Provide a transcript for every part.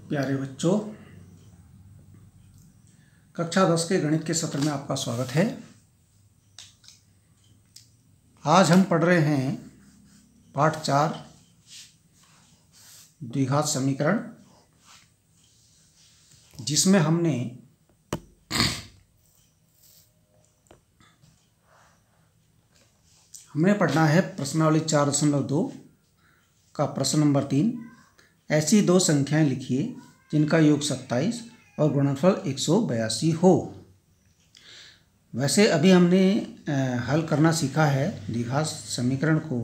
प्यारे बच्चों, कक्षा 10 के गणित के सत्र में आपका स्वागत है। आज हम पढ़ रहे हैं पाठ 4 द्विघात समीकरण, जिसमें हमने पढ़ना है प्रश्नावली 4.2 का प्रश्न नंबर 3। ऐसी दो संख्याएं लिखिए जिनका योग 27 और गुणनफल 182 हो। वैसे अभी हमने हल करना सीखा है द्विघात समीकरण को,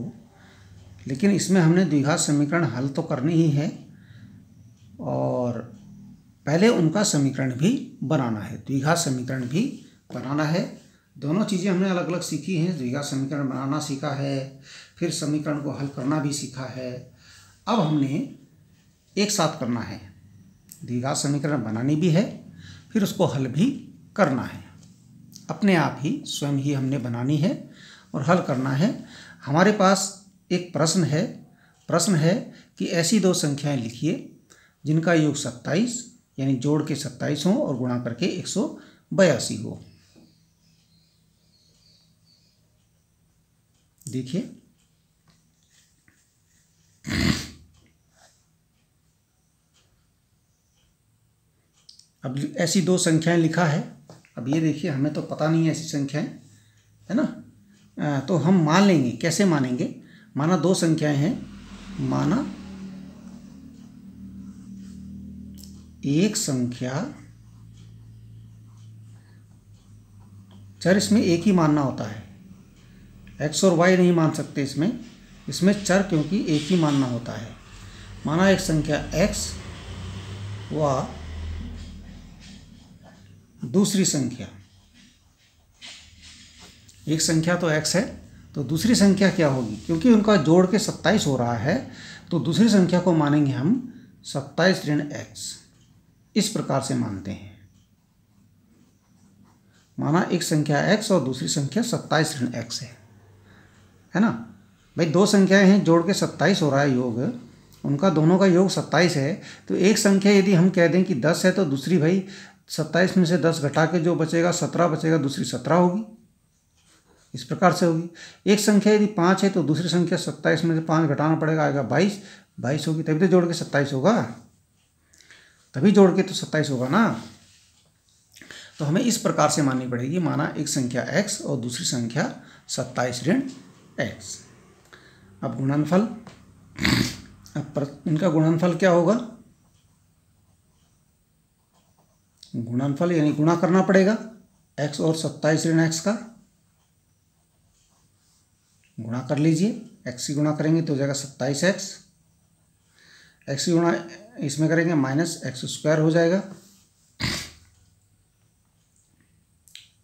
लेकिन इसमें हमने द्विघात समीकरण हल तो करनी ही है और पहले उनका समीकरण भी बनाना है, द्विघात समीकरण भी बनाना है। दोनों चीज़ें हमने अलग अलग सीखी हैं। द्विघात समीकरण बनाना सीखा है, फिर समीकरण को हल करना भी सीखा है। अब हमने एक साथ करना है, द्विघात समीकरण बनानी भी है, फिर उसको हल भी करना है। अपने आप ही स्वयं ही हमने बनानी है और हल करना है। हमारे पास एक प्रश्न है कि ऐसी दो संख्याएं लिखिए जिनका योग 27 यानी जोड़ के 27 हो और गुणा करके 182 हो। देखिए, अब ऐसी दो संख्याएं लिखा है। अब ये देखिए, हमें तो पता नहीं है ऐसी संख्याएं, है ना। तो हम मान लेंगे। कैसे मानेंगे? माना दो संख्याएं हैं, माना एक संख्या, चर इसमें एक ही मानना होता है, x और y नहीं मान सकते इसमें चर, क्योंकि एक ही मानना होता है। माना एक संख्या x व दूसरी संख्या, एक संख्या तो x है तो दूसरी संख्या क्या होगी? क्योंकि उनका जोड़ के 27 हो रहा है तो दूसरी संख्या को मानेंगे हम 27 ऋण x। इस प्रकार से मानते हैं। माना एक संख्या x और दूसरी संख्या 27 ऋण x है ना। भाई दो संख्याएं हैं, जोड़ के 27 हो रहा है योग, उनका दोनों का योग 27 है। तो एक संख्या यदि हम कह दें कि 10 है तो दूसरी भाई 27 में से 10 घटा के जो बचेगा 17 बचेगा, दूसरी 17 होगी। इस प्रकार से होगी। एक संख्या यदि 5 है तो दूसरी संख्या 27 में से 5 घटाना पड़ेगा, आएगा 22 होगी। तभी तो जोड़ के 27 होगा, तभी जोड़ के तो 27 होगा ना। तो हमें इस प्रकार से माननी पड़ेगी। माना एक संख्या x और दूसरी संख्या 27 ऋण x। अब गुणनफल, अब इनका गुणनफल क्या होगा? गुणनफल यानी गुणा करना पड़ेगा x और 27 ऋण x का। गुणा कर लीजिए, x की गुणा करेंगे तो हो जाएगा 27x, x की गुणा इसमें करेंगे माइनस x² हो जाएगा।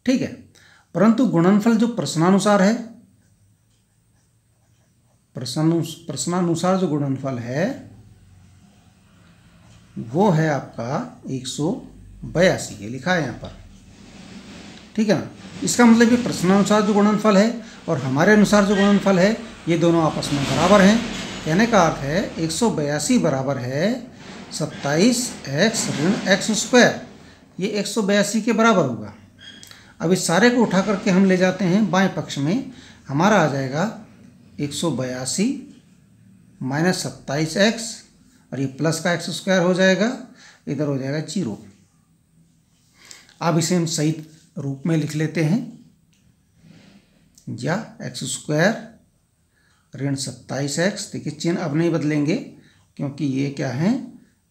ठीक है, परंतु गुणनफल जो प्रश्नानुसार है, प्रश्नानुसार जो गुणनफल है वो है आपका 182, ये लिखा है यहाँ पर। ठीक है ना। इसका मतलब ये प्रश्नानुसार जो गुणनफल है और हमारे अनुसार जो गुणनफल है, ये दोनों आपस में बराबर हैं। कहने का अर्थ है 182 बराबर है 27x ऋण x²। ये 182 के बराबर होगा। अब इस सारे को उठा करके हम ले जाते हैं बाएं पक्ष में, हमारा आ जाएगा 182 माइनस 27x और ये प्लस का x² हो जाएगा, इधर हो जाएगा 0। अब इसे हम सही रूप में लिख लेते हैं, या x² ऋण 27x। देखिए चिन्ह अब नहीं बदलेंगे, क्योंकि ये क्या है,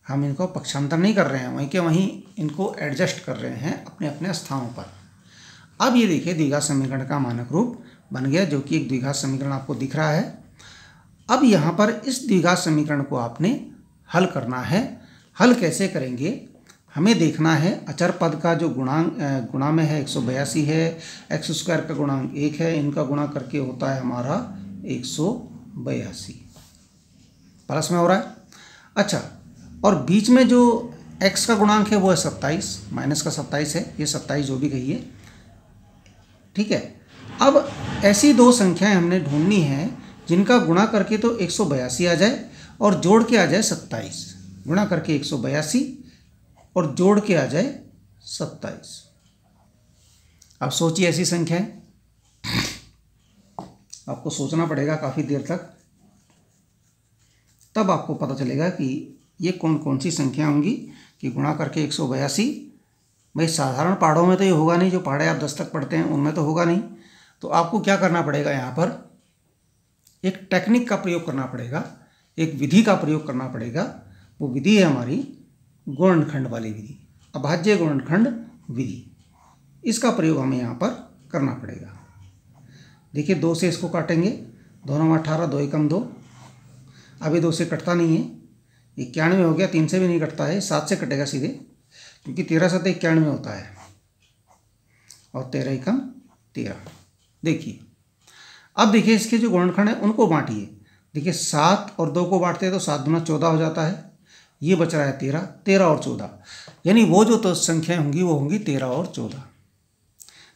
हम इनको पक्षांतर नहीं कर रहे हैं, वहीं के वहीं इनको एडजस्ट कर रहे हैं अपने अपने स्थानों पर। अब ये देखिए द्विघात समीकरण का मानक रूप बन गया, जो कि एक द्विघात समीकरण आपको दिख रहा है। अब यहाँ पर इस द्विघात समीकरण को आपने हल करना है। हल कैसे करेंगे? हमें देखना है अचर पद का जो गुणा में है 182 है, x² का गुणांक 1 है, इनका गुणा करके होता है हमारा 182, प्लस में हो रहा है। अच्छा, और बीच में जो x का गुणांक है वो है 27, माइनस का 27 है, ये 27 जो भी कहिए। ठीक है। अब ऐसी दो संख्याएं हमने ढूंढनी है जिनका गुणा करके तो 182 आ जाए और जोड़ के आ जाए 27। गुणा करके 182 और जोड़ के आ जाए 27। अब सोचिए ऐसी संख्याएं, आपको सोचना पड़ेगा काफ़ी देर तक, तब आपको पता चलेगा कि ये कौन कौन सी संख्या होंगी कि गुणा करके 182। भाई साधारण पहाड़ों में तो ये होगा नहीं, जो पहाड़े आप 10 तक पढ़ते हैं उनमें तो होगा नहीं। तो आपको क्या करना पड़ेगा, यहाँ पर एक टेक्निक का प्रयोग करना पड़ेगा, एक विधि का प्रयोग करना पड़ेगा। वो विधि है हमारी गुणनखंड वाली विधि, अभाज्य गुणनखंड विधि। इसका प्रयोग हमें यहाँ पर करना पड़ेगा। देखिए 2 से इसको काटेंगे, 2 9 18, 2 एकम 2। अभी 2 से कटता नहीं है, 91 हो गया। 3 से भी नहीं कटता है, 7 से कटेगा सीधे, क्योंकि 13 7 91 होता है और 13 एकम 13। देखिए अब देखिए इसके जो गुणनखंड है उनको बांटिए। देखिए 7 और 2 को बांटते हैं तो 7 दूना 14 हो जाता है। ये बच रहा है 13, 13 और 14, यानी वो जो तो संख्याएं होंगी वो होंगी 13 और 14।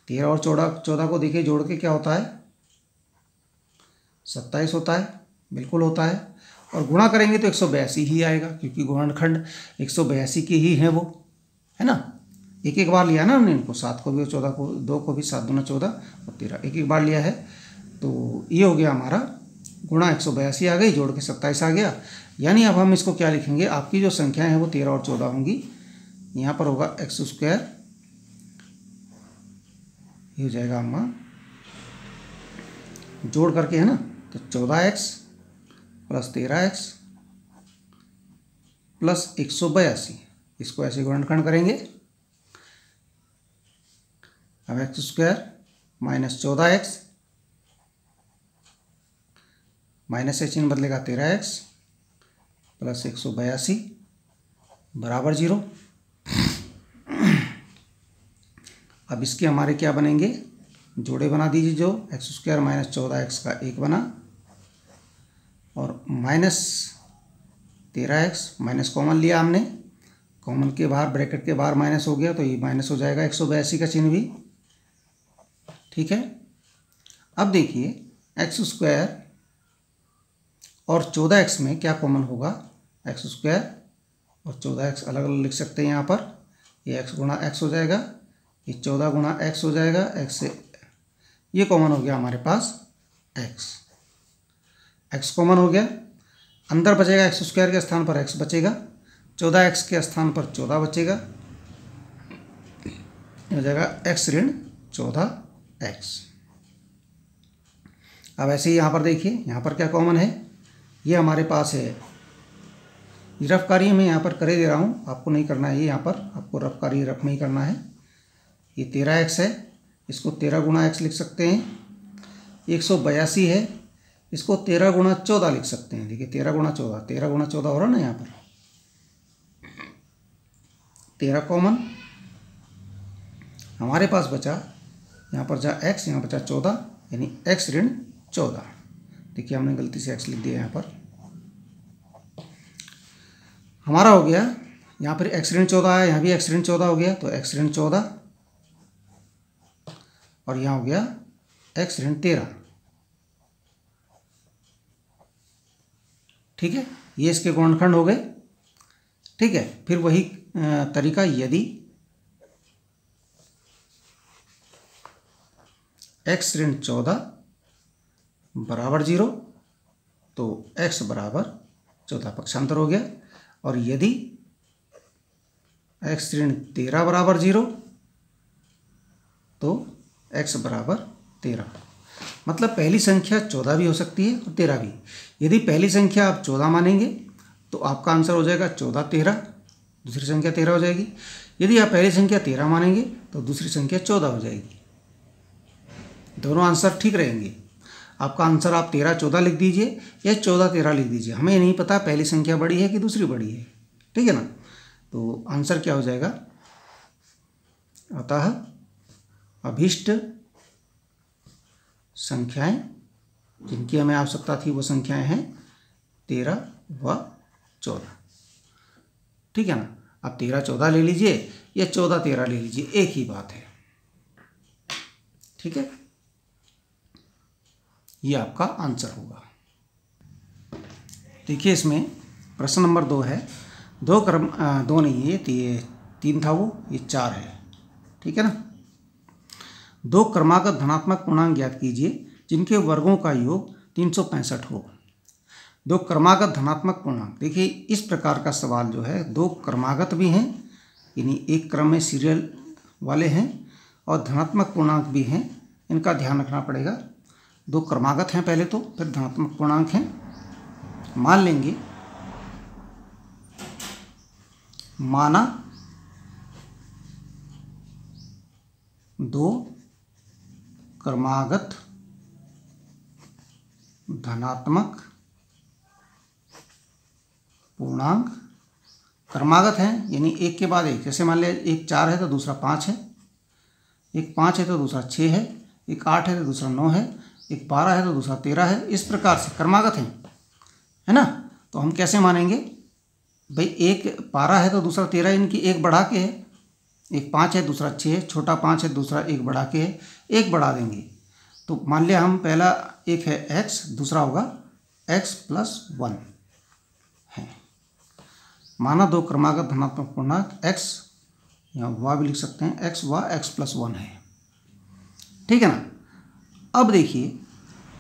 13 और 14 को देखिए जोड़ के क्या होता है, 27 होता है, बिल्कुल होता है। और गुणा करेंगे तो 182 ही आएगा, क्योंकि गुणनखंड 182 के ही हैं वो, है ना। एक एक बार लिया ना हमने इनको, 7 को भी और 14 को, 2 को भी, 7 दूना 14 और 13 एक एक बार लिया है। तो ये हो गया हमारा गुणा 182 आ गई, जोड़ के 27 आ गया। यानी अब हम इसको क्या लिखेंगे, आपकी जो संख्याएं हैं वो 13 और 14 होंगी। यहाँ पर होगा x², ये हो जाएगा अम्मा जोड़ करके, है ना। तो 14x प्लस 13x प्लस 182, इसको ऐसे गुणनखंड करेंगे। अब x² माइनस 14x, माइनस से चिन्ह बदलेगा 13x प्लस 182 बराबर 0। अब इसके हमारे क्या बनेंगे, जोड़े बना दीजिए। जो x² माइनस 14x का 1 बना, और माइनस 13x, माइनस कॉमन लिया हमने, कॉमन के बाहर ब्रैकेट के बाहर माइनस हो गया तो ये माइनस हो जाएगा 182 का चिन्ह भी, ठीक है। अब देखिए x² और 14x में क्या कॉमन होगा, x² और 14x अलग अलग लिख सकते हैं यहाँ पर। ये x गुणा x हो जाएगा, ये 14 गुणा x हो जाएगा, x से ये कॉमन हो गया हमारे पास x कॉमन हो गया। अंदर बचेगा x² के स्थान पर x बचेगा, 14x के स्थान पर 14 बचेगा, हो जाएगा x ऋण 14x। अब ऐसे ही यहाँ पर देखिए, यहाँ पर क्या कॉमन है, ये हमारे पास है, रफ कार्य में यहाँ पर करे दे रहा हूँ, आपको नहीं करना है ये, यहाँ पर आपको रफ कार्य रफ में ही करना है। ये 13x है, इसको 13 गुणा x लिख सकते हैं। 182 है, इसको 13 गुणा 14 लिख सकते हैं। देखिए 13 गुणा 14, 13 गुणा 14 हो रहा ना, यहाँ पर 13 कॉमन हमारे पास बचा, यहाँ पर जा x, यहाँ बचा 14, यानी x ऋण 14। देखिए हमने गलती से x लिख दिया यहाँ पर, हमारा हो गया यहाँ पर x ऋण 14 है, यहाँ भी x ऋण 14 हो गया, तो x ऋण 14 और यहाँ हो गया x ऋण 13, ठीक है। ये इसके गुणनखंड हो गए, ठीक है। फिर वही तरीका, यदि x ऋण 14 बराबर 0 तो x बराबर 14 पक्षांतर हो गया, और यदि x ऋण 13 बराबर 0 तो x बराबर 13। मतलब पहली संख्या 14 भी हो सकती है और 13 भी। यदि पहली संख्या आप 14 मानेंगे तो आपका आंसर हो जाएगा 14 13, दूसरी संख्या 13 हो जाएगी। यदि आप पहली संख्या 13 मानेंगे तो दूसरी संख्या 14 हो जाएगी। दोनों आंसर ठीक रहेंगे। आपका आंसर आप 13 14 लिख दीजिए या 14 13 लिख दीजिए, हमें नहीं पता पहली संख्या बड़ी है कि दूसरी बड़ी है, ठीक है ना। तो आंसर क्या हो जाएगा, अतः अभीष्ट संख्याएं जिनकी हमें आवश्यकता थी वो संख्याएं हैं 13 व 14, ठीक है ना। आप 13 14 ले लीजिए या 14 13 ले लीजिए, एक ही बात है, ठीक है। ये आपका आंसर होगा। देखिए इसमें प्रश्न नंबर 2 है, दो नहीं है ये 3 था वो, ये 4 है, ठीक है ना। 2 क्रमागत धनात्मक पूर्णांक ज्ञात कीजिए जिनके वर्गों का योग 365 हो। 2 क्रमागत धनात्मक पूर्णांक, देखिए इस प्रकार का सवाल जो है 2 क्रमागत भी हैं, यानी एक क्रम में सीरियल वाले हैं, और धनात्मक पूर्णांक भी हैं, इनका ध्यान रखना पड़ेगा। 2 क्रमागत हैं पहले तो, फिर धनात्मक पूर्णांक हैं। मान लेंगे, माना 2 क्रमागत धनात्मक पूर्णांक क्रमागत हैं, यानी एक के बाद एक, जैसे मान लिया एक 4 है तो दूसरा 5 है, एक 5 है तो दूसरा 6 है, एक 8 है तो दूसरा 9 है, एक 12 है तो दूसरा 13 है, इस प्रकार से क्रमागत हैं, है ना। तो हम कैसे मानेंगे भाई, एक 12 है तो दूसरा 13, इनकी एक बढ़ा के है, एक 5 है दूसरा 6 है, छोटा 5 है दूसरा एक बढ़ा के है, एक बढ़ा देंगे। तो मान लिया हम पहला एक है x, दूसरा होगा x+1 है। माना 2 क्रमागत धनात्मक पूर्णांक x, यहाँ वह भी लिख सकते हैं x व x+1 है, ठीक है ना। अब देखिए,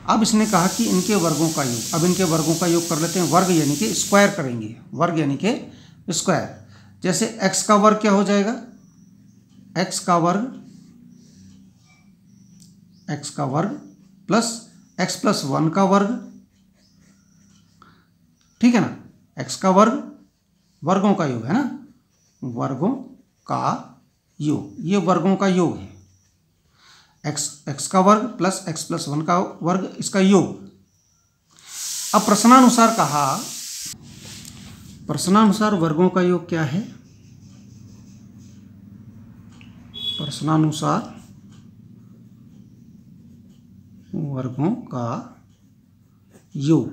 अब इसने कहा कि इनके वर्गों का योग, अब इनके वर्गों का योग कर लेते हैं, वर्ग यानी कि स्क्वायर करेंगे, वर्ग यानी कि स्क्वायर। जैसे x का वर्ग क्या हो जाएगा, x का वर्ग प्लस x+1 का वर्ग, ठीक है ना। x का वर्ग, वर्गों का योग है ना, वर्गों का योग, ये वर्गों का योग है। x का वर्ग प्लस x+1 का वर्ग, इसका योग। अब प्रश्नानुसार कहा, प्रश्नानुसार वर्गों का योग क्या है, प्रश्नानुसार वर्गों का योग,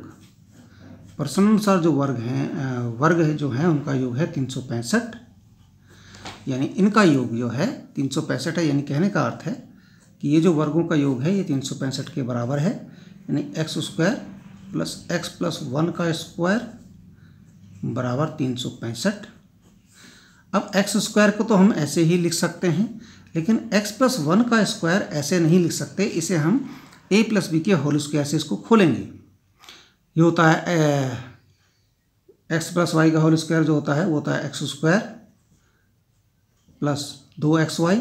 प्रश्नानुसार जो वर्ग है जो है उनका योग है 365, यानी इनका योग जो है 365 है। यानी कहने का अर्थ है कि ये जो वर्गों का योग है ये 365 के बराबर है, यानी x² प्लस x+1 का स्क्वायर बराबर 365। अब x² को तो हम ऐसे ही लिख सकते हैं, लेकिन x+1 का स्क्वायर ऐसे नहीं लिख सकते, इसे हम a+b के होल स्क्वायर से इसको खोलेंगे। ये होता है x+y का होल स्क्वायर जो होता है वो होता है x² plus 2xy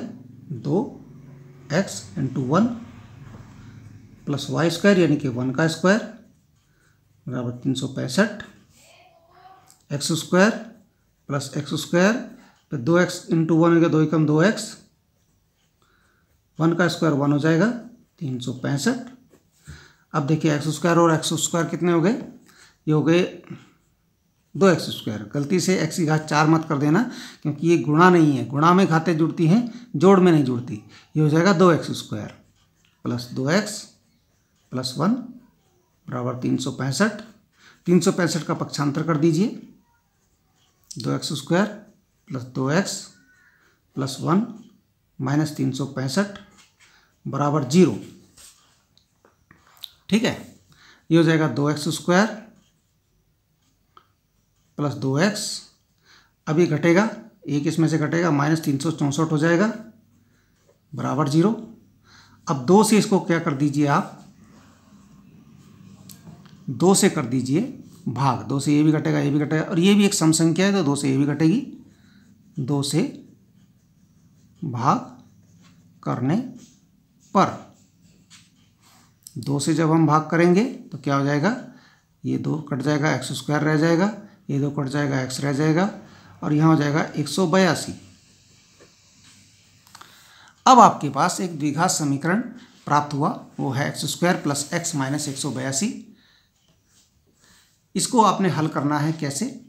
2x × 1 plus y² यानी कि 1 का स्क्वायर बराबर 365, x² प्लस x² फिर 2x × 1 हो गया, 2 × 2x, 1 का स्क्वायर 1 हो जाएगा 365। अब देखिए x² और x² कितने हो गए, ये हो गए 2x²। गलती से x की घात 4 मत कर देना, क्योंकि ये गुणा नहीं है, गुणा में घातें जुड़ती हैं, जोड़ में नहीं जुड़ती। ये हो जाएगा 2x² प्लस 2x प्लस 1 बराबर 365। 365 का पक्षांतर कर दीजिए, 2x² plus 2x plus 1 minus 365 बराबर 0, ठीक है। ये हो जाएगा 2x² प्लस 2x, अब ये घटेगा, एक इसमें से घटेगा, माइनस 364 हो जाएगा बराबर 0। अब 2 से इसको क्या कर दीजिए आप, 2 से कर दीजिए भाग, 2 से ये भी घटेगा, ये भी घटेगा, और ये भी एक सम संख्या है तो 2 से ये भी घटेगी। 2 से भाग करने पर, 2 से जब हम भाग करेंगे तो क्या हो जाएगा, ये 2 कट जाएगा, x² रह जाएगा, ये 2 कट जाएगा, x रह जाएगा, और यहाँ हो जाएगा 182। अब आपके पास एक द्विघात समीकरण प्राप्त हुआ, वो है x² प्लस x माइनस 182। इसको आपने हल करना है कैसे,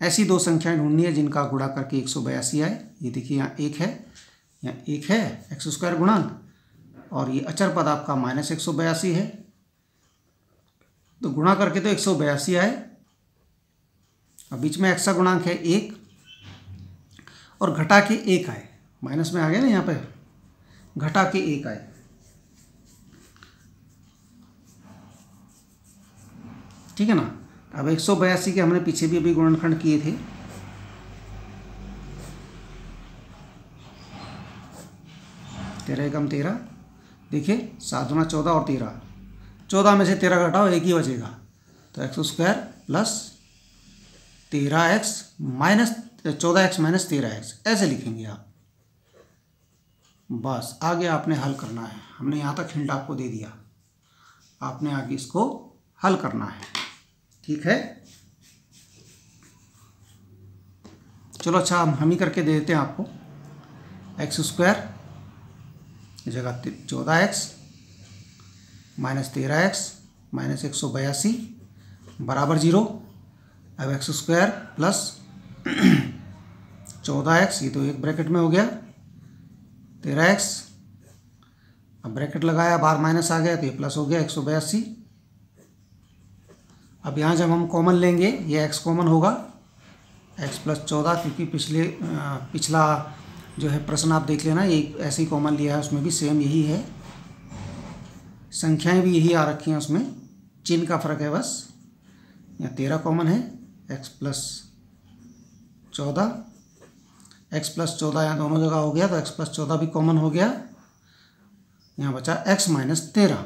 ऐसी 2 संख्याएं ढूंढनी है जिनका गुणा करके 182 आए। ये देखिए यहाँ 1 है, यहाँ 1 है x² गुणांक, और ये अचर पद आपका माइनस 182 है, तो गुणा करके तो 182 आए। अब बीच में x का गुणांक है 1, और घटा के 1 आए, माइनस में आ गया ना, यहाँ पे घटा के 1 आए, ठीक है ना। अब 182 के हमने पीछे भी अभी गुणनखंड किए थे, 13 एकम 13, देखिए 7 दूना 14 और 13, 14 में से 13 घटाओ, एक ही बचेगा, तो x square plus 13x minus 14x minus 13x, ऐसे लिखेंगे आप। बस आगे आपने हल करना है, हमने यहाँ तक हिंट आपको दे दिया, आपने आगे इसको हल करना है, ठीक है। चलो अच्छा, हम ही करके दे देते हैं आपको। एक्स स्क्वायर जगह 14x माइनस 13x माइनस 182 बराबर 0। अब एक्स स्क्वायर प्लस 14x, ये तो एक ब्रैकेट में हो गया, 13x, अब ब्रैकेट लगाया, बार माइनस आ गया तो ये प्लस हो गया 182। अब यहाँ जब हम कॉमन लेंगे, ये x कॉमन होगा, x प्लस 14, क्योंकि पिछला जो है प्रश्न आप देख लेना, ये ऐसे ही कॉमन लिया है, उसमें भी सेम यही है, संख्याएं भी यही आ रखी हैं, उसमें चिन्ह का फ़र्क है बस। यहाँ 13 कॉमन है, x प्लस 14, x प्लस 14 यहाँ दोनों जगह हो गया, तो x प्लस 14 भी कॉमन हो गया, यहाँ बचा x माइनस 13।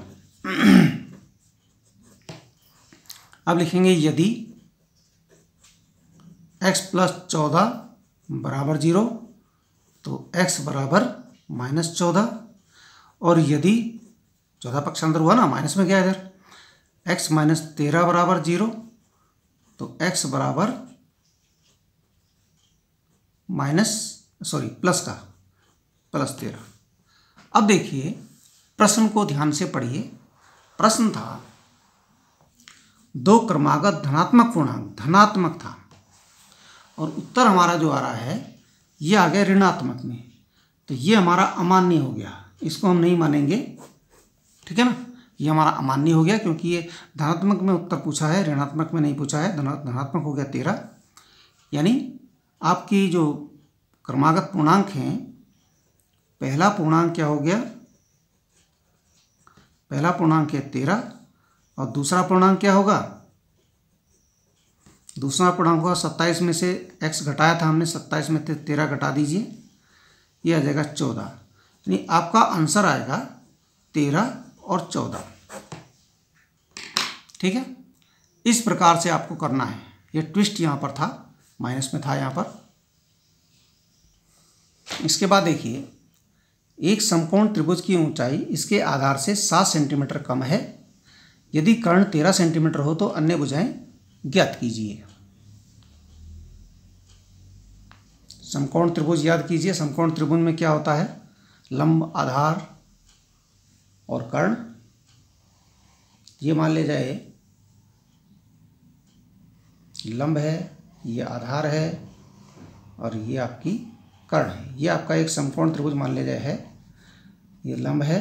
अब लिखेंगे यदि x प्लस 14 बराबर 0 तो x बराबर माइनस 14, और यदि 14 पक्षांतर हुआ ना, माइनस में गया इधर, x माइनस 13 बराबर 0 तो x बराबर प्लस का प्लस 13। अब देखिए प्रश्न को ध्यान से पढ़िए। प्रश्न था दो क्रमागत धनात्मक पूर्णांक, धनात्मक था, और उत्तर हमारा जो आ रहा है ये आ गया ऋणात्मक में, तो ये हमारा अमान्य हो गया, इसको हम नहीं मानेंगे, ठीक है ना। ये हमारा अमान्य हो गया क्योंकि ये धनात्मक में उत्तर पूछा है, ऋणात्मक में नहीं पूछा है। धनात्मक हो गया 13, यानी आपकी जो क्रमागत पूर्णांक हैं, पहला पूर्णांक क्या हो गया, पहला पूर्णांक है 13, और दूसरा पूर्णांक क्या होगा, दूसरा पूर्णांक होगा 27 में से x घटाया था हमने, 27 में 13 घटा दीजिए, ये आ जाएगा 14, यानी आपका आंसर आएगा 13 और 14, ठीक है। इस प्रकार से आपको करना है। ये ट्विस्ट यहाँ पर था, माइनस में था यहाँ पर। इसके बाद देखिए, एक समकोण त्रिभुज की ऊंचाई इसके आधार से 7 सेंटीमीटर कम है, यदि कर्ण 13 सेंटीमीटर हो तो अन्य भुजाएं ज्ञात कीजिए। समकोण त्रिभुज याद कीजिए, समकोण त्रिभुज में क्या होता है, लंब, आधार और कर्ण। ये मान ले जाए लंब है, ये आधार है, और ये आपकी कर्ण है। ये आपका एक समकोण त्रिभुज मान ले जाए है, ये लंब है,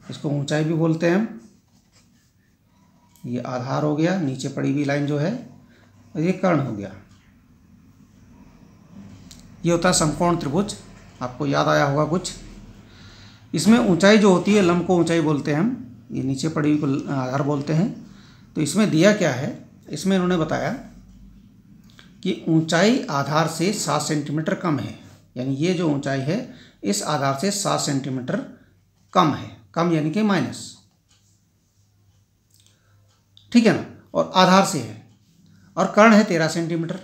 इसको ऊंचाई भी बोलते हैं हम, ये आधार हो गया, नीचे पड़ी हुई लाइन जो है, और ये कर्ण हो गया। ये होता है समकोण त्रिभुज, आपको याद आया होगा कुछ। इसमें ऊंचाई जो होती है, लंब को ऊंचाई बोलते हैं हम, ये नीचे पड़ी हुई को आधार बोलते हैं। तो इसमें दिया क्या है, इसमें इन्होंने बताया कि ऊंचाई आधार से 7 सेंटीमीटर कम है, यानी ये जो ऊंचाई है इस आधार से 7 सेंटीमीटर कम है, कम यानी कि माइनस, ठीक है ना, और आधार से है, और कर्ण है 13 सेंटीमीटर।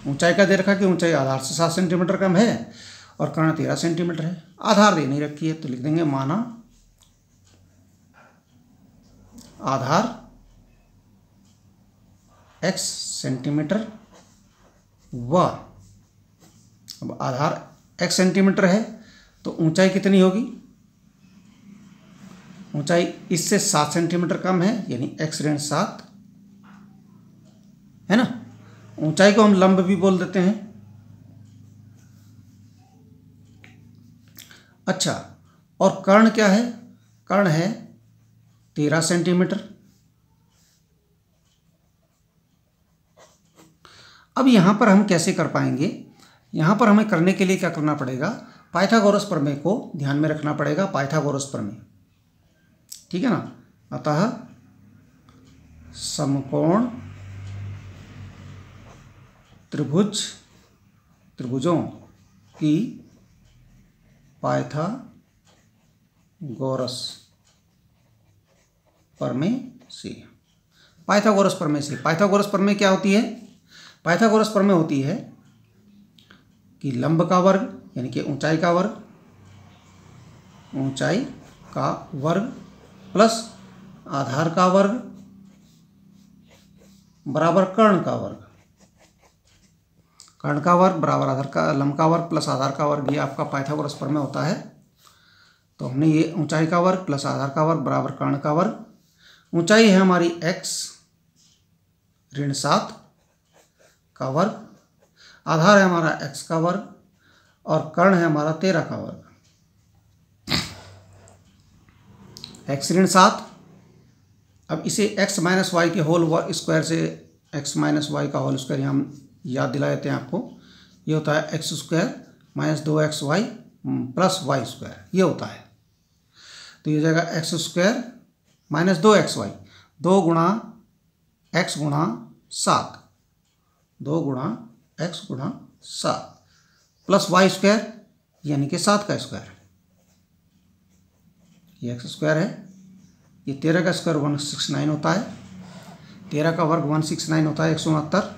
ऊंचाई का दे रखा कि ऊंचाई आधार से 7 सेंटीमीटर कम है और कर्ण 13 सेंटीमीटर है, आधार दे नहीं रखी है, तो लिख देंगे माना आधार x सेंटीमीटर व, अब आधार x सेंटीमीटर है तो ऊंचाई कितनी होगी, ऊंचाई इससे 7 सेंटीमीटर कम है, यानी x ऋण 7 है ना। ऊंचाई को हम लंब भी बोल देते हैं। अच्छा, और कर्ण क्या है, कर्ण है 13 सेंटीमीटर। अब यहाँ पर हम कैसे कर पाएंगे, यहाँ पर हमें करने के लिए क्या करना पड़ेगा, पाइथागोरस प्रमेय को ध्यान में रखना पड़ेगा, पाइथागोरस प्रमेय, ठीक है ना। अतः समकोण त्रिभुजों की पाइथागोरस प्रमेय से। पाइथागोरस प्रमेय से, पाइथागोरस प्रमेय क्या होती है? पाइथागोरस प्रमेय होती है कि लंब का वर्ग यानी कि ऊंचाई का वर्ग प्लस आधार का वर्ग बराबर कर्ण का वर्ग। कर्ण का वर्ग बराबर आधार का लंब का वर्ग प्लस आधार का वर्ग, ये आपका पाइथागोरस प्रमेय होता है। तो हमने ये ऊंचाई का वर्ग प्लस आधार का वर्ग बराबर कर्ण का वर्ग। ऊंचाई है हमारी x ऋण 7 का वर्ग, आधार है हमारा x का वर्ग और कर्ण है हमारा 13 का वर्ग। x ऋण 7, अब इसे x माइनस वाई के होल स्क्वायर से x माइनस वाई का होल स्क्वायर हम याद दिला देते हैं आपको। ये होता है X square minus 2xy plus Y square, ये होता है। तो ये हो जाएगा एक्स स्क्वायर माइनस 2xy, 2 गुणा x गुणा 7, 2 गुणा x गुणा 7 प्लस वाई स्क्वायर यानी कि 7 का स्क्वायर। ये एक्स स्क्वायर है, ये 13 का स्क्वायर 169 होता है, 13 का वर्ग 169 होता है 169।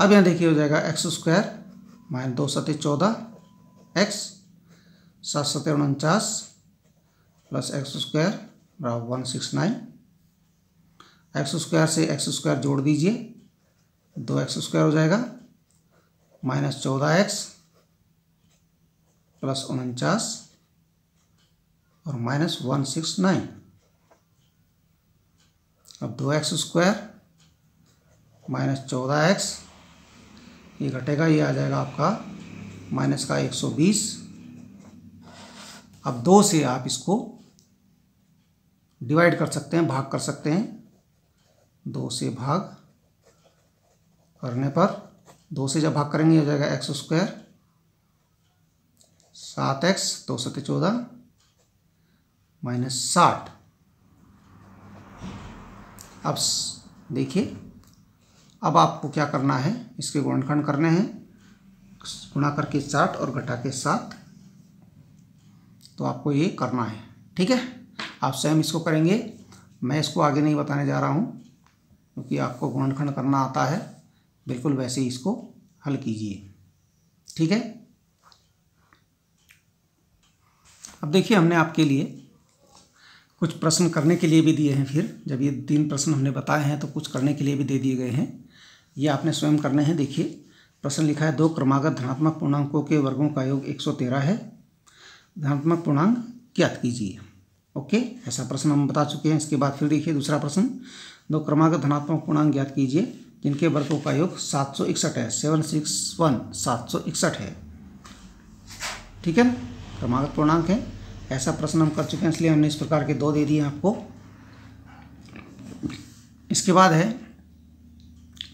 अब यहाँ देखिए हो जाएगा एक्स स्क्वायर माइनस 2 सते 14 एक्स 7 सते 49 प्लस एक्स स्क्वायर बराबर 169। एक्स स्क्वायर से एक्स स्क्वायर जोड़ दीजिए, 2x स्क्वायर हो जाएगा माइनस 14x प्लस 49 और माइनस 169। अब 2x स्क्वायर माइनस 14x, ये घटेगा, ये आ जाएगा आपका माइनस का 120। अब 2 से आप इसको डिवाइड कर सकते हैं, भाग कर सकते हैं। 2 से भाग करने पर, 2 से जब भाग करेंगे हो जाएगा एक्स स्क्वायर 7x 2 सते 14 माइनस 60। अब देखिए, अब आपको क्या करना है, इसके गुणनखंड करने हैं, गुणा करके 60 और घटा के 7, तो आपको ये करना है। ठीक है, आप स्वयं इसको करेंगे, मैं इसको आगे नहीं बताने जा रहा हूँ क्योंकि आपको गुणनखंड करना आता है। बिल्कुल वैसे ही इसको हल कीजिए। ठीक है, अब देखिए हमने आपके लिए कुछ प्रश्न करने के लिए भी दिए हैं। फिर जब ये 3 प्रश्न हमने बताए हैं तो कुछ करने के लिए भी दे दिए गए हैं, ये आपने स्वयं करने हैं। देखिए प्रश्न लिखा है 2 क्रमागत धनात्मक पूर्णांकों के वर्गों का योग 113 है, धनात्मक पूर्णांक ज्ञात कीजिए। ओके, ऐसा प्रश्न हम बता चुके हैं। इसके बाद फिर देखिए दूसरा प्रश्न, 2 क्रमागत धनात्मक पूर्णांक ज्ञात कीजिए जिनके वर्गों का योग 761 है, 761 है। ठीक है ना, क्रमागत पूर्णांक है, ऐसा प्रश्न हम कर चुके हैं, इसलिए हमने इस प्रकार के 2 दे दिए आपको। इसके बाद है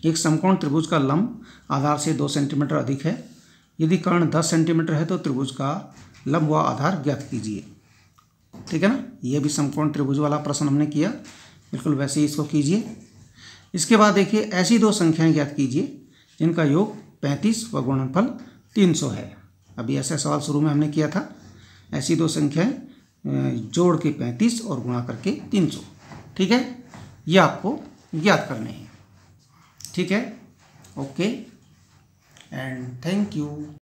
एक समकोण त्रिभुज का लंब आधार से 2 सेंटीमीटर अधिक है, यदि कर्ण 10 सेंटीमीटर है तो त्रिभुज का लंब व आधार ज्ञात कीजिए। ठीक है ना, ये भी समकोण त्रिभुज वाला प्रश्न हमने किया, बिल्कुल वैसे ही इसको कीजिए। इसके बाद देखिए ऐसी 2 संख्याएं ज्ञात कीजिए जिनका योग 35 व गुणनफल 300 है। अभी ऐसा सवाल शुरू में हमने किया था, ऐसी 2 संख्याएं जोड़ के 35 और गुणा करके 300। ठीक है, ये आपको ज्ञात करने हैं। ठीक है, ओके एंड थैंक यू।